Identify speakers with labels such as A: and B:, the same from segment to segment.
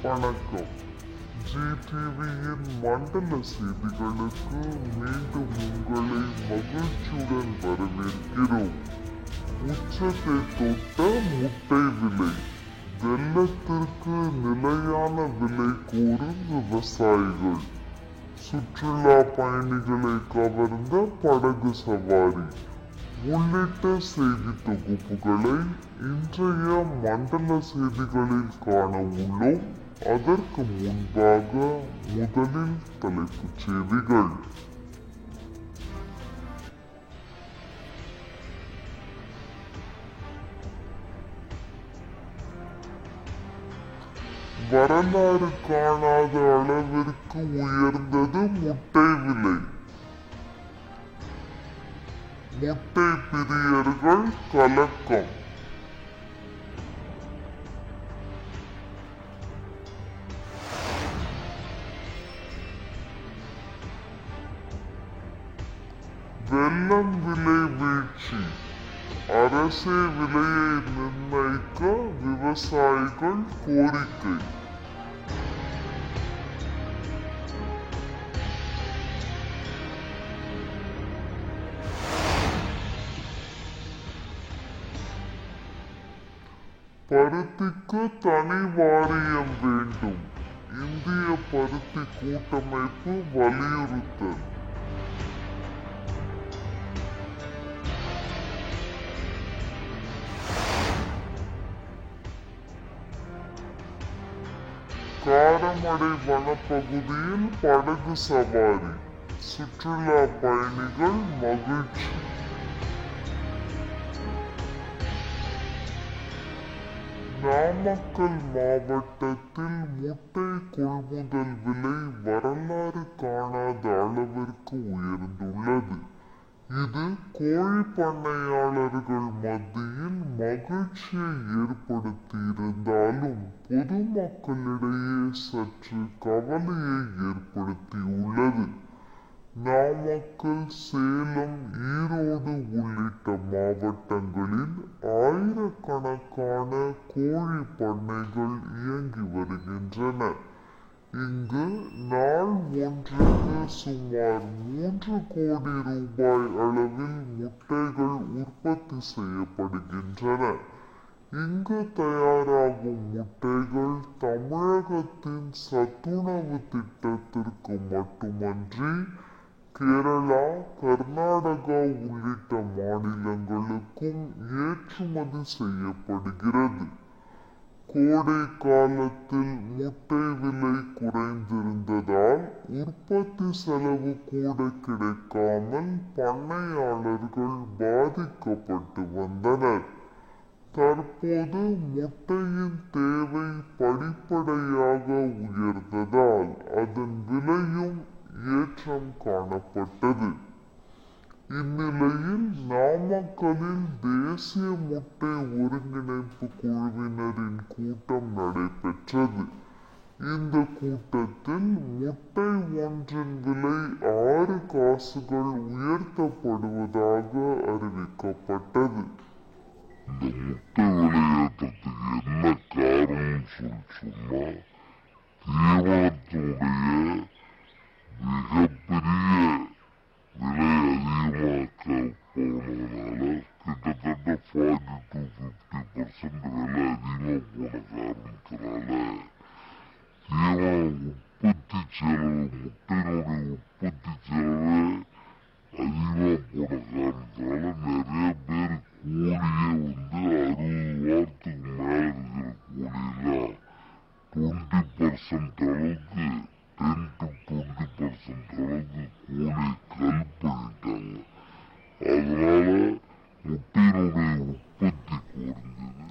A: வணக்கம். ஜிடிவியின் மண்டல செய்திகளுக்கு மீண்டும் உங்களை மகிழ்ச்சியுடன் வரவேற்கிறோம். உச்சத்தை தொட்ட முட்டை விலை, வெள்ளத்திற்கு நிலையான விலை கோரும் விவசாயிகள், சுற்றுலா பயணிகளை கவர்ந்த படகு சவாரி உள்ளிட்ட செய்தி தொகுப்புகளை இன்றைய மண்டல செய்திகளில் காண உள்ளோம். அதற்கு முன்பாக முதலில் தலைப்புச் செய்திகள். வரலாறு காணாத அளவிற்கு உயர்ந்தது முட்டை விலை. முட்டை பிரியர்கள் கலக்கம். வெல்லம் விலை வீழ்ச்சி, அரசே விலையை நிர்ணயிக்க விவசாயிகள் கோரிக்கை. பருத்திக்கு தனி வாரியம் வேண்டும், இந்திய பருத்தி கூட்டமைப்பு வலியுறுத்தல். காரமடை வனப்பகுதியில் படகு சவாரி, சுற்றுலா பயணிகள் மகிழ்ச்சி. நாமக்கல் மாவட்டத்தில் முட்டை கொள்முதல் விலை வரலாறு காணாத அளவிற்கு உயர்ந்துள்ளது. இது கோழி பண்ணையாளர்கள் மத்தியில் மகிழ்ச்சியை ஏற்படுத்தியிருந்தாலும் பொதுமக்களிடையே சற்று கவலையை ஏற்படுத்தியுள்ளது. நாமக்கல், சேலம், ஈரோடு உள்ளிட்ட மாவட்டங்களில் ஆயிரக்கணக்கான கோழி பண்ணைகள் இயங்கி வருகின்றன. இங்கு நாள் ஒன்றுக்கு சுமார் 3 கோடி ரூபாய் அளவில் முட்டைகள் உற்பத்தி செய்யப்படுகின்றன. இங்கு தயாராகும் முட்டைகள் தமிழகத்தின் சத்துணவு திட்டத்திற்கு மட்டுமன்றி கேரளா, கர்நாடகா உள்ளிட்ட மாநிலங்களுக்கும் ஏற்றுமதி செய்யப்படுகிறது. கோடை காலத்தில் முட்டை விலை குறைந்திருந்ததால் உற்பத்தி செலவு கூட கிடைக்காமல் பண்ணையாளர்கள் பாதிக்கப்பட்டு வந்தனர். தற்போது முட்டையின் தேவை படிப்படியாக உயர்ந்ததால் அதன் விலையும் ஏற்றம் காணப்பட்டது. இந்நிலையில் நாமக்கலில் தேசிய முட்டை ஒருங்கிணைப்பு குழுவினரின் கூட்டம் நடைபெற்றது. இந்த கூட்டத்தில் முட்டை ஒன்றின் விலை 6 காசுகள் உயர்த்தப்படுவதாக அறிவிக்கப்பட்டது.
B: இந்த முட்டை விலையேற்றத்துக்கு என்ன காரணம் சொன்னா, தீவனத்தினுடைய மிகப்பெரிய விலை அதிகமாக்க போனதுனால கிட்டத்தட்ட 40 to 50% விலை அதிகமாக போன காரணத்தினால தீவன உற்பத்தி செலவு, முட்டையினுடைய உற்பத்தி செலவு அதிகமாக போன காரணத்தினால நிறைய பேர் கோழியே 60 வாரத்துக்கு மேல இருக்கிற கோழியெல்லாம் 20% அளவுக்கு 10 to 20% அளவுக்கு கோழி கல் பண்ணிட்டாங்க. அதனால முட்டையினுடைய உற்பத்தி குறைந்தது.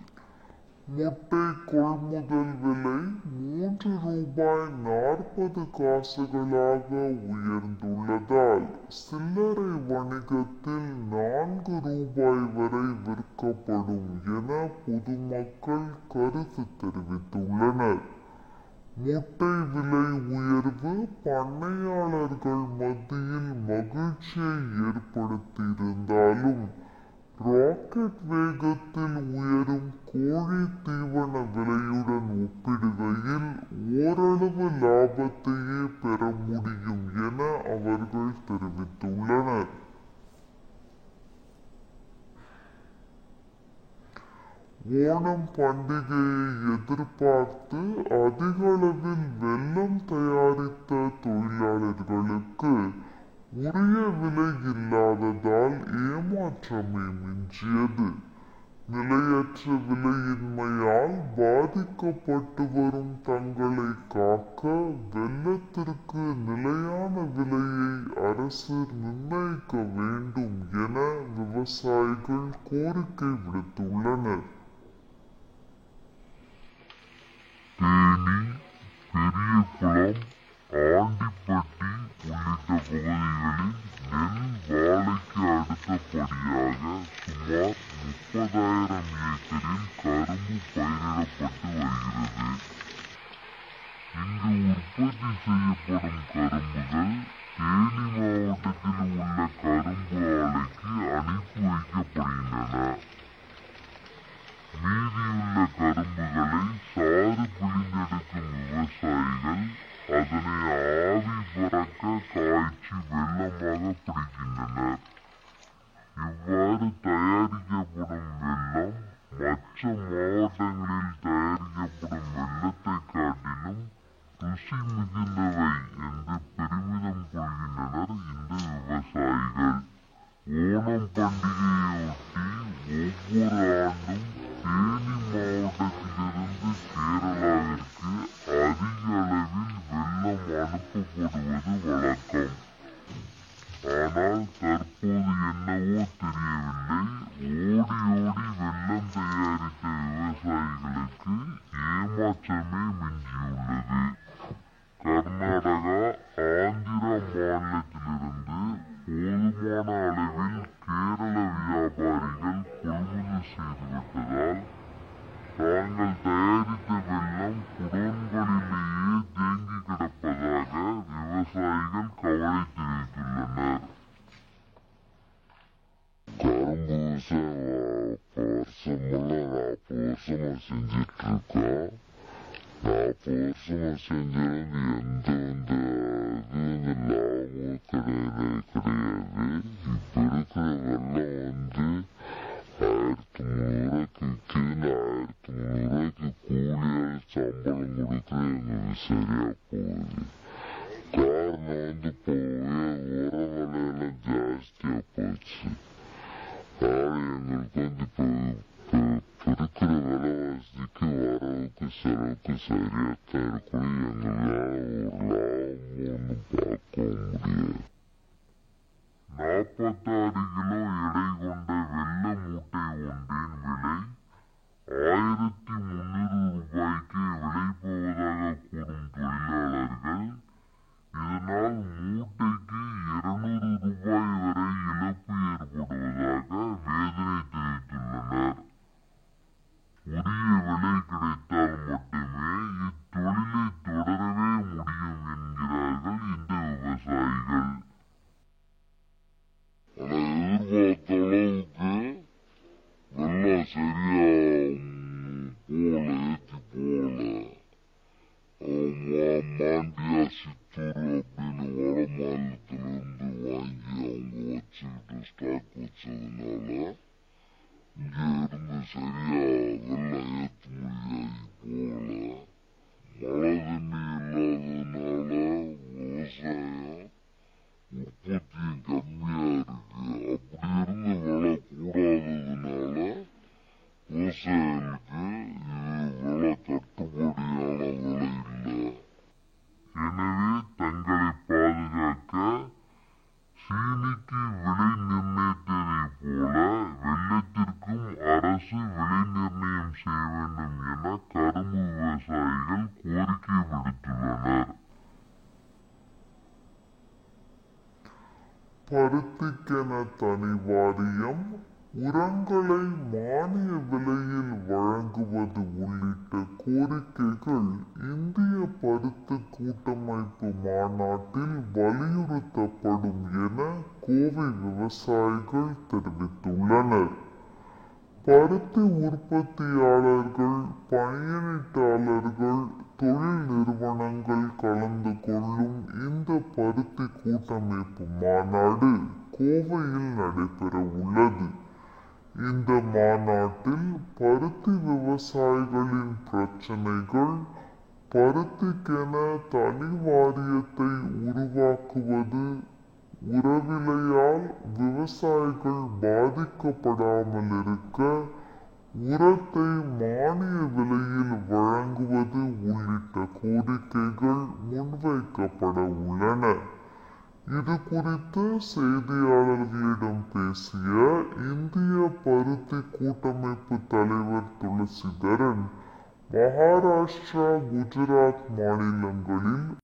A: முட்டை கொள்முதல் விலை 3 ரூபாய் 40 காசுகளாக உயர்ந்துள்ளதால் சில்லறை வணிகத்தில் 4 ரூபாய் வரை விற்கப்படும் என பொதுமக்கள் கருத்து தெரிவித்துள்ளனர். முட்டை விலை உயர்வு பண்ணையாளர்கள் மத்தியில் மகிழ்ச்சியை ஏற்படுத்தியிருந்தாலும் ராக்கெட் வேகத்தில் உயரும் கோழி தீவன விலையுடன் ஒப்பிடுகையில் பண்டிகையை எதிர்பார்த்து அதிகளவில் வெல்லம் தயாரித்த தொழிலாளர்களுக்கு உரிய விலை இல்லாததால் ஏமாற்றமே மிஞ்சியது. நிலையற்ற விலையின்மையால் பாதிக்கப்பட்டு வரும் தங்களை காக்க வெல்லத்திற்கு நிலையான விலையை அரசு நிர்ணயிக்க வேண்டும் என விவசாயிகள் கோரிக்கை விடுத்துள்ளனர்.
B: தேனி, பெரியகுளம், ஆண்டிப்பட்டி உள்ளிட்ட பகுதிகளில் நெல் வாழைக்கு அடுத்தபடியாக சுமார் 30,000 ஏக்கரில் கரும்பு பயிரிடப்பட்டு வருகிறது. இங்கு உற்பத்தி செய்யப்படும் கரும்புகள் தேனி மாவட்டத்தில் உள்ள கரும்பு ஆலைக்கு அனுப்பி வைக்கப்படுகின்றன. மீதியுள்ள கரும்புகளை சாறு பிழிந்தெடுக்கும் விவசாயிகள் அதனை ஆவி பறக்க காய்ச்சி வெல்லமாக பிடிக்கின்றனர். இவ்வாறு தயாரிக்கப்படும் வெல்லம் மற்ற மாவட்டங்களில் தயாரிக்கப்படும் வெல்லத்தை காட்டிலும் ருசி மிகுந்தவை என்று பெருமிதம் கொள்கின்றனர் இந்த விவசாயிகள். ஓணம் பண்டிகையொட்டி ஒவ்வொரு ஆண்டும் தேனி மாவட்டத்திலிருந்து கேரளாவிற்கு அதிக அளவில் வெல்லம் அனுப்பப்படுவது வழக்கம். ஆனால் தற்போது என்னவோ தெரியவில்லை, ஓடி வெல்லம் தயாரித்த விவசாயிகளுக்கு ஏமாற்றமே மிஞ்சியுள்ளது. கர்நாடகா, ஆந்திரா மாநிலத்திலிருந்து போதுமான அளவில் கேரள வியாபாரிகள் கொள்முதல் செய்துவிட்டதால் தாங்கள் தயாரித்த வெல்லம் குடோன்களிலேயே தேங்கி கிடப்பதாக விவசாயிகள் கவலை தெரிவித்துள்ளனர். கரும்பு விவசாயம் 40 வருஷமா செஞ்சிட்டு இருக்கோம். 40 வருஷமா செஞ்சிருந்து எந்த லாபமும் கிடையாது. இப்ப இருக்கிற வெள்ளம் 1300 விற்குதுன்னு 1300 கூலியால் சம்பளம் கொடுக்க எங்களுக்கு சரியா போகுது. காரணம் போவே உர விலையெல்லாம் ஜாஸ்தியா போச்சு. அதனால எங்களுக்கு இப்ப இருக்கிற விலைவாசிக்கு வரவுக்கு செலவுக்கு சரியாத்தான் இருக்கணும். எங்களால ஒரு லாபம் ஒன்றும் பார்க்க முடியாது. 46 கிலோ எடை கொண்ட வெள்ள மூட்டை ஒன்றின் விலை 1300 ரூபாய்க்கு விலை போவதாக கூறும் தொழிலாளர்கள் இதனால் மூட்டைக்கு 200 ரூபாய் வரை இழப்பு ஏற்படுவதாக வேதனை தெரிவித்துள்ளனர். உரிய விலை கிடைத்தால் மட்டுமே இத்தொழிலை தொடரவே முடியும் என்கிறார்கள் இந்த விவசாயிகள். எதிர்பார்த்த அளவுக்கு வெள்ளம் சரியா போல மாண்டியா, சித்தூர் அப்படின்னு வட மாநிலத்திலிருந்து வாங்கி அவங்க வச்சுக்கிட்டு ஸ்டாக் வச்சதுனால இங்க இருந்து சரியா வெள்ளம் ஏற்றுமதியாகி போகல. மழை தண்ணி இல்லாததுனால விவசாயம் உற்பத்தியும் கம்மியா இருக்கு. அப்படி இருந்து விலை கூடாததுனால விவசாயிகளுக்கு இது விலை கட்டுப்படியான விலை இல்லை. எனவே தங்களை பாதுகாக்க சீனிக்கு விலை நிர்ணயித்ததை போல வெல்லத்திற்கும் அரசு விலை நிர்ணயம் செய்ய வேண்டும் என கரும்பு விவசாயிகள் கோரிக்கை விடுத்துள்ளனர்.
A: பருத்திக்கென தனி வாரியம், உரங்களை மானிய விலையில் வழங்குவது உள்ளிட்ட கோரிக்கைகள் இந்திய பருத்தி கூட்டமைப்பு மாநாட்டில் வலியுறுத்தப்படும் என கோவை விவசாயிகள் தெரிவித்துள்ளனர். பருத்தி உற்பத்தியாளர்கள், பணியீட்டாளர்கள், தொழில் நிறுவனங்கள் கலந்து கொள்ளும் இந்த பருத்தி கூட்டமைப்பு மாநாடு கோவையில் நடைபெற உள்ளது. இந்த மாநாட்டில் பருத்தி விவசாயிகளின் பிரச்சனைகள், பருத்திக்கென தனி வாரியத்தை உருவாக்குவது, உரவிலையால் விவசாயிகள் பாதிக்கப்படாமல் இருக்க உரத்தை மானிய விலையில் வழங்குவது உள்ளிட்ட கோரிக்கைகள் முன்வைக்கப்பட உள்ளன. இது குறித்து செய்தியாளர்களிடம் பேசிய இந்திய பருத்தி கூட்டமைப்பு தலைவர் துளசிதரன், மகாராஷ்டிரா, குஜராத் மாநிலங்களில்